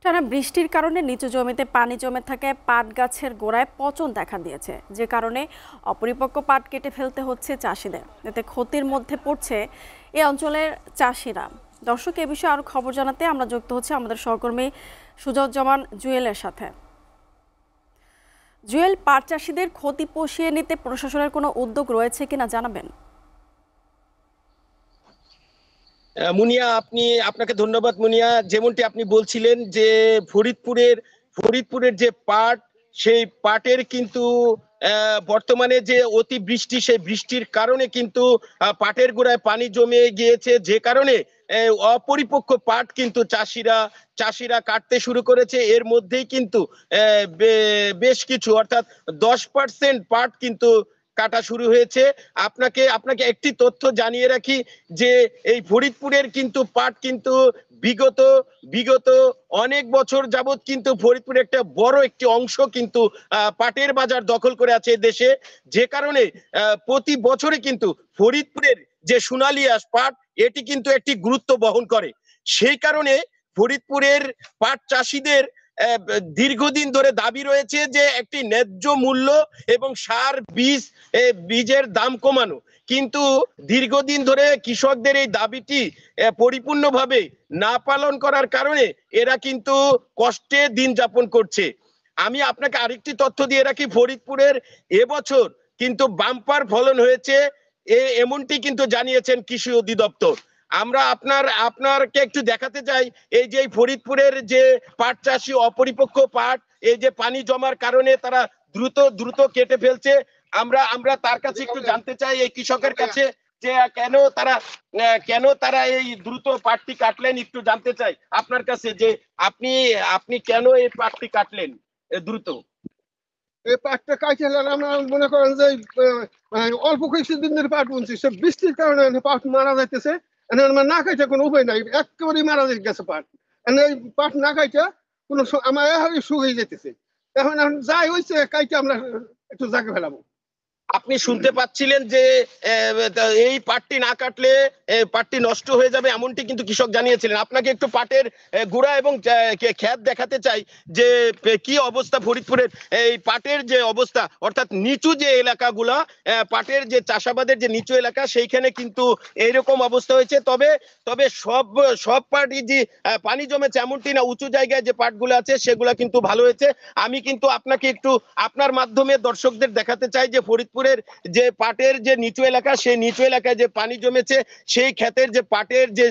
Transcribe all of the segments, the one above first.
টানা বৃষ্টির কারণে নিচু জমিতে পানি জমে থাকায় পাট গাছের গোড়ায় পচন দেখা দিয়েছে, যে কারণে অপরিপক্ক পাট কেটে ফেলতে হচ্ছে চাষিদের। এতে ক্ষতির মধ্যে পড়ছে এই অঞ্চলের চাষিরা। দর্শক, এ বিষয়ে আরো খবর জানাতে আমরা যুক্ত হচ্ছে আমাদের সহকর্মী সুজাউজ্জামান জুয়েলের সাথে। জুয়েল, পাট চাষিদের ক্ষতি পুষিয়ে নিতে প্রশাসনের কোনো উদ্যোগ রয়েছে কিনা জানাবেন। মুনিয়া, আপনাকে ধন্যবাদ। মুনিয়া, যেমনটি আপনি বলছিলেন যে ফরিদপুরের যে পাট, সেই পাটের কিন্তু বর্তমানে যে অতিবৃষ্টি, সেই বৃষ্টির কারণে কিন্তু পাটের গোড়ায় পানি জমে গিয়েছে, যে কারণে অপরিপক্ক পাট কিন্তু চাষিরা কাটতে শুরু করেছে। এর মধ্যেই কিন্তু বেশ কিছু, অর্থাৎ 10% পাট কিন্তু কাটা শুরু হয়েছে। আপনাকে একটি তথ্য জানিয়ে রাখি যে এই ফরিদপুরের কিন্তু পাট কিন্তু বিগত বিগত অনেক বছর যাবত কিন্তু ফরিদপুরে একটা বড় একটি অংশ কিন্তু পাটের বাজার দখল করে আছে দেশে, যে কারণে প্রতি বছরে কিন্তু ফরিদপুরের যে সোনালী আঁশ পাট, এটি কিন্তু একটি গুরুত্ব বহন করে। সেই কারণে ফরিদপুরের পাট চাষিদের দীর্ঘদিন ধরে দাবি রয়েছে যে একটি ন্যায্য মূল্য এবং সার বীজের দাম কমানো। কিন্তু দীর্ঘদিন ধরে কৃষকদের এই দাবিটি পরিপূর্ণভাবে না পালন করার কারণে এরা কিন্তু কষ্টে দিন যাপন করছে। আমি আপনাকে আরেকটি তথ্য দিয়ে রাখি, ফরিদপুরের এবছর কিন্তু বাম্পার ফলন হয়েছে, এমনটি কিন্তু জানিয়েছেন কৃষি অধিদপ্তর। আমরা আপনারকে একটু দেখাতে চাই, এই যে ফরিদপুরের যে পাট চাষি অপরিপক্ক পাট, এই যে পানি জমার কারণে তারা দ্রুত দ্রুত কেটে ফেলছে। আমরা তার কাছে একটু জানতে চাই, এই কৃষকের কাছে, যে কেন তারা এই দ্রুত পাটটি কাটলেন। একটু জানতে চাই আপনার কাছে যে আপনি কেন এই পাটটি কাটলেন দ্রুত। এই পাটটা কাটে আমরা মনে করেন যে অল্প কিছুদিনের পাট বুনছি, সে বৃষ্টির কারণে পাট মারা যাইতেছে। না কাটে কোনো উপায় নাই, একেবারেই মারা গেছে পাট। এই পাট না কাটে কোনো আমার শুকিয়ে যেতেছে। এখন যাই হয়েছে কাইটে আমরা একটু জাগে ফেলাবো। আপনি শুনতে পাচ্ছিলেন যে এই পাটটি না কাটলে পাটটি নষ্ট হয়ে যাবে, এমনটি কিন্তু কৃষক জানিয়েছিলেন। আপনাকে একটু পাটের গুড়া এবং ক্ষেত দেখাতে চাই যে কি অবস্থা ফরিদপুরের এই পাটের যে অবস্থা, অর্থাৎ নিচু যে এলাকাগুলা, পাটের যে চাষাবাদের যে নিচু এলাকা, সেইখানে কিন্তু এইরকম অবস্থা হয়েছে। তবে সব পাটই যে পানি জমেছে এমনটি না, উঁচু জায়গায় যে পাটগুলো আছে সেগুলা কিন্তু ভালো হয়েছে। আমি কিন্তু আপনাকে একটু আপনার মাধ্যমে দর্শকদের দেখাতে চাই যে ফরিদপুরের যে পাটের যে নিচু এলাকা, সেই নিচু এলাকায় যে পানি জমেছে, সেই ক্ষেতের যে পাটের যে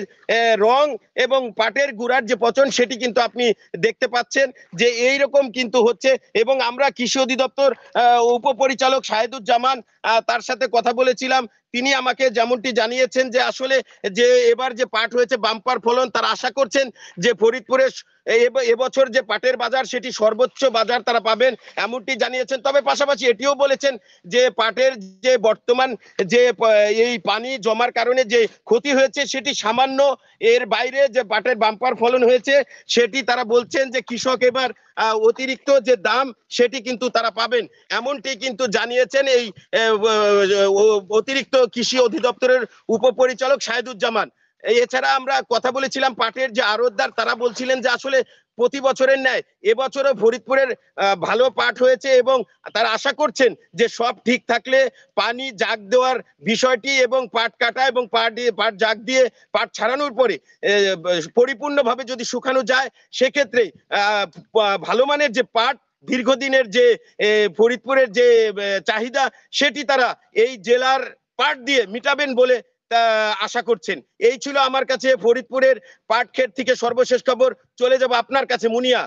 রং এবং পাটের গুড়ার যে পচন, সেটি কিন্তু আপনি দেখতে পাচ্ছেন যে এই রকম কিন্তু হচ্ছে। এবং আমরা কৃষি অধিদপ্তর উপপরিচালক শাহেদুজ্জামান, তার সাথে কথা বলেছিলাম। তিনি আমাকে যেমনটি জানিয়েছেন যে আসলে যে এবার যে পাট হয়েছে বাম্পার ফলন, তার আশা করছেন যে ফরিদপুরে এবছর যে পাটের বাজার, সেটি সর্বোচ্চ বাজার তারা পাবেন, এমনটি জানিয়েছেন। তবে পাশাপাশি এটিও বলেছেন যে পাটের যে বর্তমান যে এই পানি জমার কারণে যে ক্ষতি হয়েছে সেটি সামান্য, এর বাইরে যে পাটের বাম্পার ফলন হয়েছে সেটি তারা বলছেন যে কৃষক এবার অতিরিক্ত যে দাম সেটি কিন্তু তারা পাবেন, এমনটি কিন্তু জানিয়েছেন এই অতিরিক্ত কৃষি অধিদপ্তরের উপপরিচালক শাহেদুজ্জামান। এছাড়া আমরা কথা বলেছিলাম পাটের যে আড়তদার, তারা বলছিলেন যে আসলে প্রতি বছরের ন্যায় এবছরও ফরিদপুরের ভালো পাট হয়েছে এবং তারা আশা করছেন যে সব ঠিক থাকলে পানি জাগ দেওয়ার বিষয়টি এবং পাট কাটা এবং পাট জাগ দিয়ে পাট ছাড়ানোর পরে পরিপূর্ণভাবে যদি শুকানো যায়, সেক্ষেত্রে ভালো মানের যে পাট, দীর্ঘদিনের যে ফরিদপুরের যে চাহিদা, সেটি তারা এই জেলার পাট দিয়ে মিটাবেন বলে আশা করছেন। এই ছিল আমার কাছে ফরিদপুরের পাট ক্ষেত থেকে সর্বশেষ খবর। চলে যাব আপনার কাছে মুনিয়া।